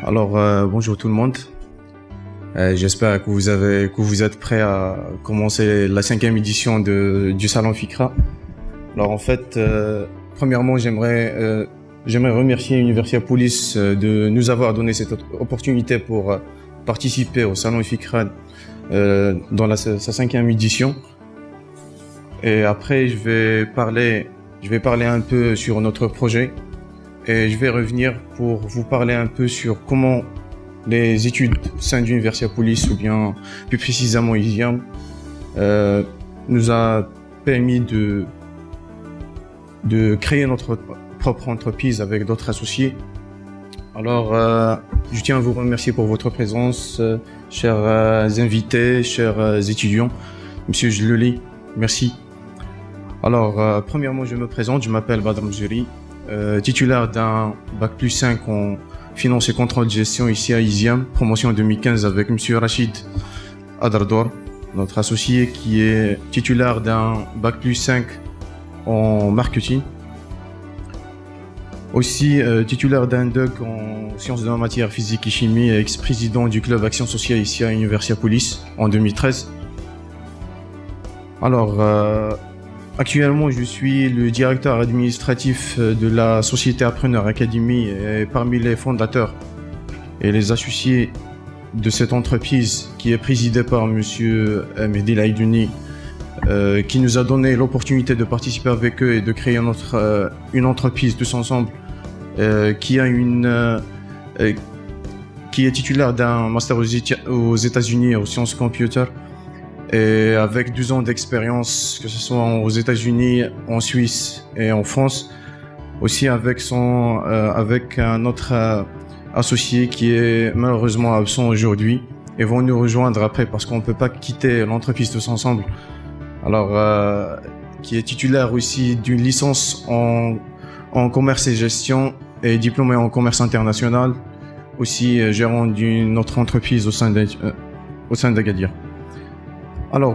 Bonjour tout le monde. J'espère que vous êtes prêts à commencer la 5e édition du Salon Fikra. Premièrement, j'aimerais remercier Universia Police de nous avoir donné cette opportunité pour participer au Salon Fikra dans sa 5e édition. Et après, je vais parler un peu sur notre projet. Et je vais revenir pour vous parler un peu sur comment les études au sein d'Universia Police, ou bien plus précisément ISIAM, nous a permis de créer notre propre entreprise avec d'autres associés. Je tiens à vous remercier pour votre présence, chers invités, chers étudiants. Monsieur Jloli, merci. Premièrement, je me présente, je m'appelle Badr Mjeri. Titulaire d'un bac plus 5 en finance et contrôle de gestion ici à ISIAM, promotion 2015 avec monsieur Rachid Adardor, notre associé qui est titulaire d'un bac plus 5 en marketing. Aussi titulaire d'un DUG en sciences de la matière, physique et chimie et ex-président du club Action Sociale ici à Universia Police en 2013. Actuellement, je suis le directeur administratif de la société Appreneur Academy et parmi les fondateurs et les associés de cette entreprise qui est présidée par monsieur Mehdi Laïdouni, qui nous a donné l'opportunité de participer avec eux et de créer une entreprise tous ensemble qui est titulaire d'un master aux États-Unis aux sciences computer. Et avec 12 ans d'expérience, que ce soit aux États-Unis, en Suisse et en France, aussi avec un autre associé qui est malheureusement absent aujourd'hui et vont nous rejoindre après parce qu'on ne peut pas quitter l'entreprise tous ensemble. Qui est titulaire aussi d'une licence en commerce et gestion et diplômé en commerce international, aussi gérant d'une autre entreprise au sein d'Agadir.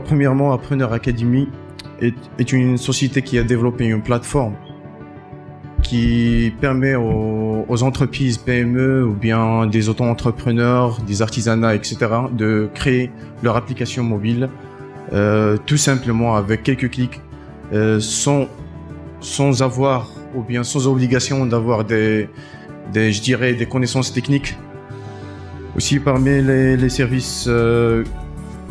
Premièrement, Appreneur Academy est une société qui a développé une plateforme qui permet aux entreprises PME ou bien des auto-entrepreneurs, des artisanats, etc. de créer leur application mobile tout simplement avec quelques clics, sans avoir ou bien sans obligation d'avoir des connaissances techniques. Aussi parmi les services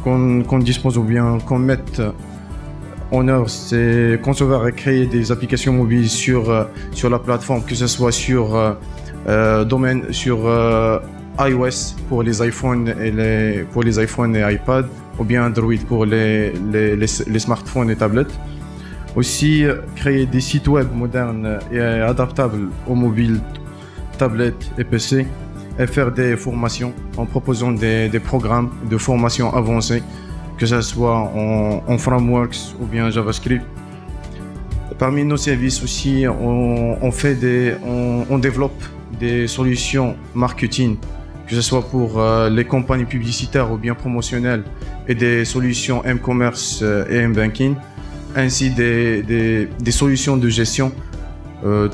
qu'on dispose ou bien qu'on mette en œuvre, c'est concevoir et créer des applications mobiles sur la plateforme, que ce soit sur iOS pour les iPhones et iPad, ou bien Android pour les smartphones et tablettes. Aussi créer des sites web modernes et adaptables aux mobiles, tablettes et PC. Et faire des formations en proposant des programmes de formation avancés, que ce soit en frameworks ou bien JavaScript. Parmi nos services aussi, on développe des solutions marketing, que ce soit pour les campagnes publicitaires ou bien promotionnelles, et des solutions m-commerce et m-banking, ainsi des solutions de gestion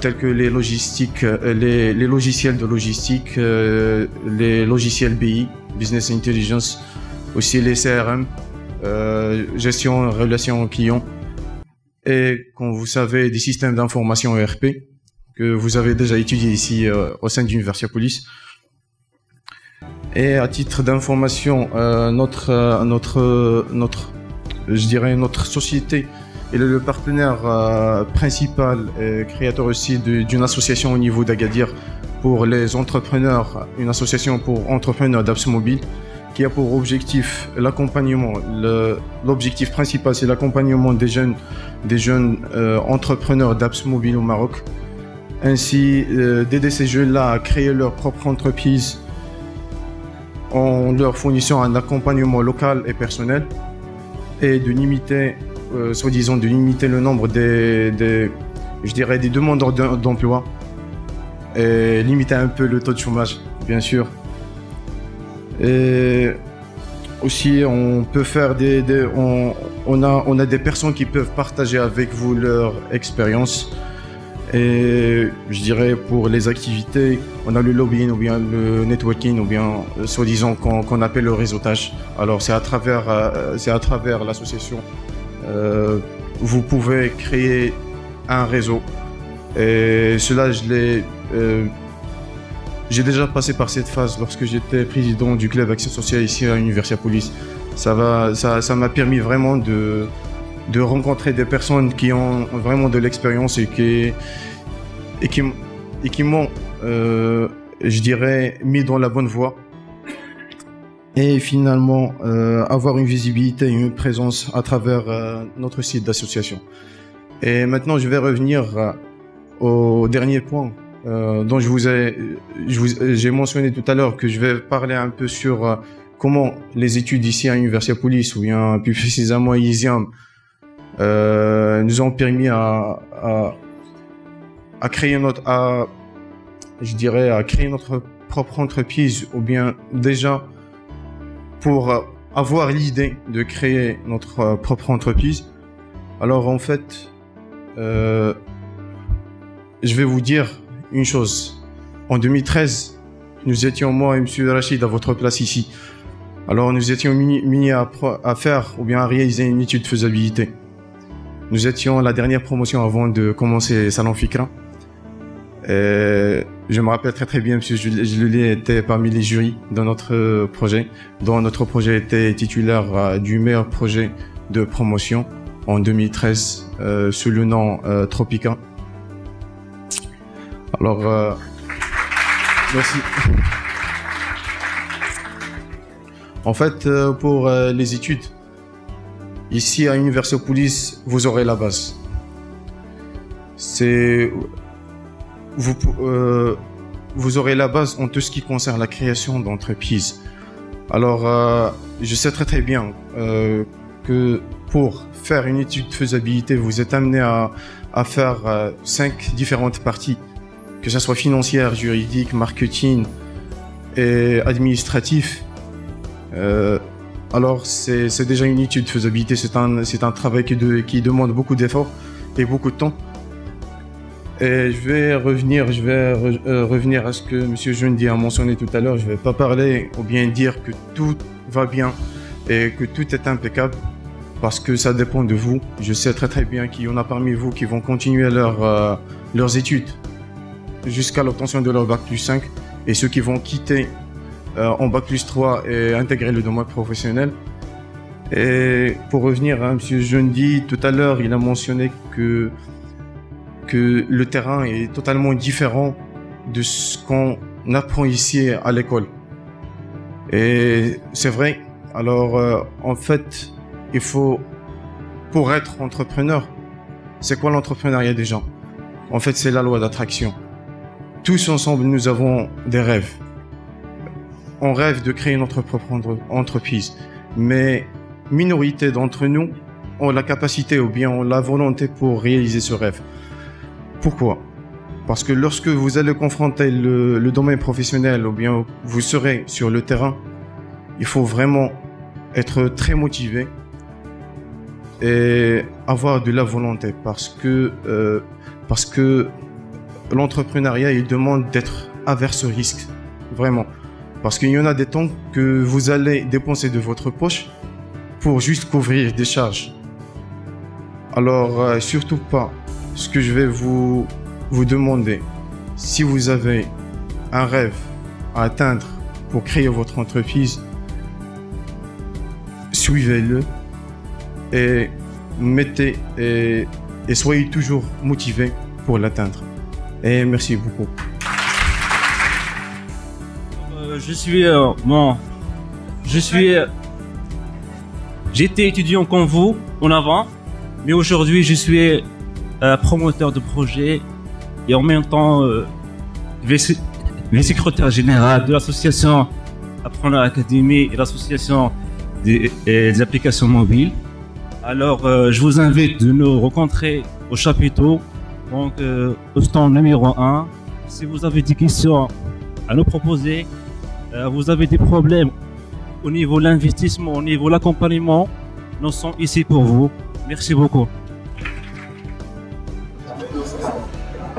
tels que les logiciels de logistique, les logiciels BI, Business Intelligence, aussi les CRM, gestion relations clients, et comme vous savez, des systèmes d'information ERP que vous avez déjà étudié ici au sein d'Universia Police. Et à titre d'information, notre société est le partenaire principal et créateur aussi d'une association au niveau d'Agadir pour les entrepreneurs, une association pour entrepreneurs d'apps mobiles qui a pour objectif l'accompagnement. L'objectif principal, c'est l'accompagnement des jeunes entrepreneurs d'apps mobiles au Maroc, ainsi d'aider ces jeunes-là à créer leur propre entreprise en leur fournissant un accompagnement local et personnel, et de limiter le nombre des demandeurs d'emploi et limiter un peu le taux de chômage, bien sûr. Et aussi, on peut faire on a des personnes qui peuvent partager avec vous leur expérience Et je dirais pour les activités, on a le lobbying ou bien le networking ou bien soi-disant qu'on appelle le réseautage. Alors c'est à travers l'association, vous pouvez créer un réseau. Et cela, j'ai déjà passé par cette phase lorsque j'étais président du club Action Sociale ici à Universiapolis. Ça m'a permis vraiment de rencontrer des personnes qui ont vraiment de l'expérience et qui m'ont, je dirais, mis dans la bonne voie. Et finalement, avoir une visibilité et une présence à travers notre site d'association. Et maintenant, je vais revenir au dernier point dont j'ai mentionné tout à l'heure, que je vais parler un peu sur comment les études ici à Universiapolis, ou bien plus précisément à ISIAM, nous ont permis à créer à créer notre propre entreprise, ou bien déjà pour avoir l'idée de créer notre propre entreprise. Alors en fait, je vais vous dire une chose. En 2013, nous étions, moi et Monsieur Rachid, à votre place ici. Alors nous étions mis à faire ou bien à réaliser une étude de faisabilité. Nous étions la dernière promotion avant de commencer Salon Fikra. Je me rappelle très bien, Monsieur Jelili était parmi les jurys dans notre projet, dont notre projet était titulaire du meilleur projet de promotion en 2013 sous le nom Tropica. Alors, merci. En fait, pour les études, ici à Universiapolis, vous aurez la base. Vous aurez la base en tout ce qui concerne la création d'entreprises. Alors, je sais très bien que pour faire une étude de faisabilité, vous êtes amené à faire 5 différentes parties, que ce soit financière, juridique, marketing et administratif. Alors, c'est déjà une étude de faisabilité, c'est un travail qui demande beaucoup d'efforts et beaucoup de temps. Et je vais revenir à ce que Monsieur Jundi a mentionné tout à l'heure. Je ne vais pas parler ou bien dire que tout va bien et que tout est impeccable, parce que ça dépend de vous. Je sais très bien qu'il y en a parmi vous qui vont continuer leurs études jusqu'à l'obtention de leur Bac plus 5, et ceux qui vont quitter en Bac plus 3 et intégrer le domaine professionnel. Et pour revenir à Monsieur Jundi, tout à l'heure, il a mentionné que le terrain est totalement différent de ce qu'on apprend ici à l'école. Et c'est vrai. Alors, en fait, il faut, pour être entrepreneur, c'est quoi l'entrepreneuriat déjà? En fait, c'est la loi d'attraction. Tous ensemble, nous avons des rêves. On rêve de créer notre propre entreprise. Mais minorité d'entre nous ont la capacité ou bien ont la volonté pour réaliser ce rêve. Pourquoi? Parce que lorsque vous allez confronter le domaine professionnel ou bien vous serez sur le terrain, il faut vraiment être très motivé et avoir de la volonté, parce que l'entrepreneuriat, il demande d'être averse au risque, vraiment. Parce qu'il y en a des temps que vous allez dépenser de votre poche pour juste couvrir des charges. Alors, surtout pas. Ce que je vais vous demander, si vous avez un rêve à atteindre pour créer votre entreprise, suivez-le et soyez toujours motivé pour l'atteindre. Et merci beaucoup. J'étais étudiant comme vous en avant, mais aujourd'hui je suis promoteur de projet et en même temps secrétaire général de l'association Appreneur Académie et l'association des applications mobiles. Alors je vous invite de nous rencontrer au chapiteau, donc au stand numéro 1. Si vous avez des questions à nous proposer, vous avez des problèmes au niveau de l'investissement, au niveau de l'accompagnement, nous sommes ici pour vous. Merci beaucoup.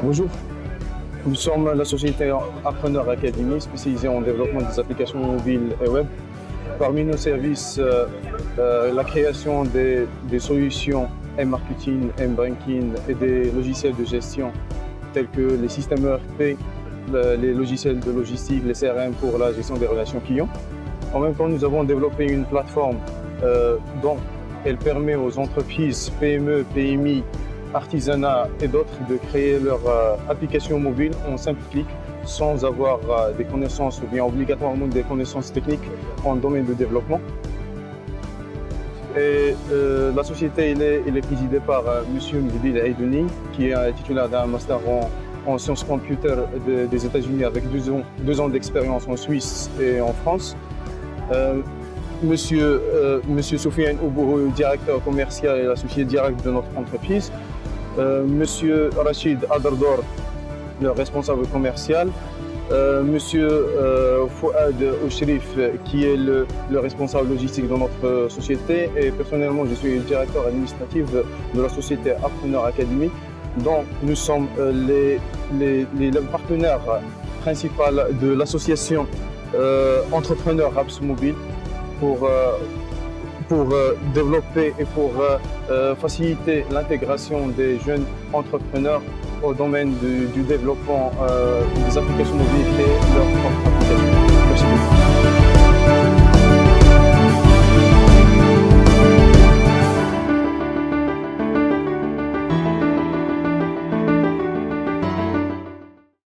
Bonjour, nous sommes la société Appreneur Academy spécialisée en développement des applications mobiles et web. Parmi nos services, la création des solutions M-Marketing, M-Banking et des logiciels de gestion tels que les systèmes ERP, les logiciels de logistique, les CRM pour la gestion des relations clients. En même temps, nous avons développé une plateforme dont elle permet aux entreprises PME, PMI, artisanat et d'autres de créer leur application mobile en simple clic sans avoir des connaissances ou bien obligatoirement des connaissances techniques en domaine de développement. Et la société elle est présidée par M. Mehdi Aidouni, qui est titulaire d'un master en sciences computer des États-Unis avec 2 ans d'expérience en Suisse et en France. Monsieur Soufiane Oubourou, directeur commercial et associé direct de notre entreprise. Monsieur Rachid Adardor, le responsable commercial. Monsieur Fouad Ouchrif, qui est le responsable logistique de notre société. Et personnellement, je suis le directeur administratif de la société Appreneur Academy, dont nous sommes les partenaires principaux de l'association Entrepreneurs Apps Mobile pour développer et pour faciliter l'intégration des jeunes entrepreneurs au domaine du développement des applications mobiles et leurs propres applications. Merci beaucoup.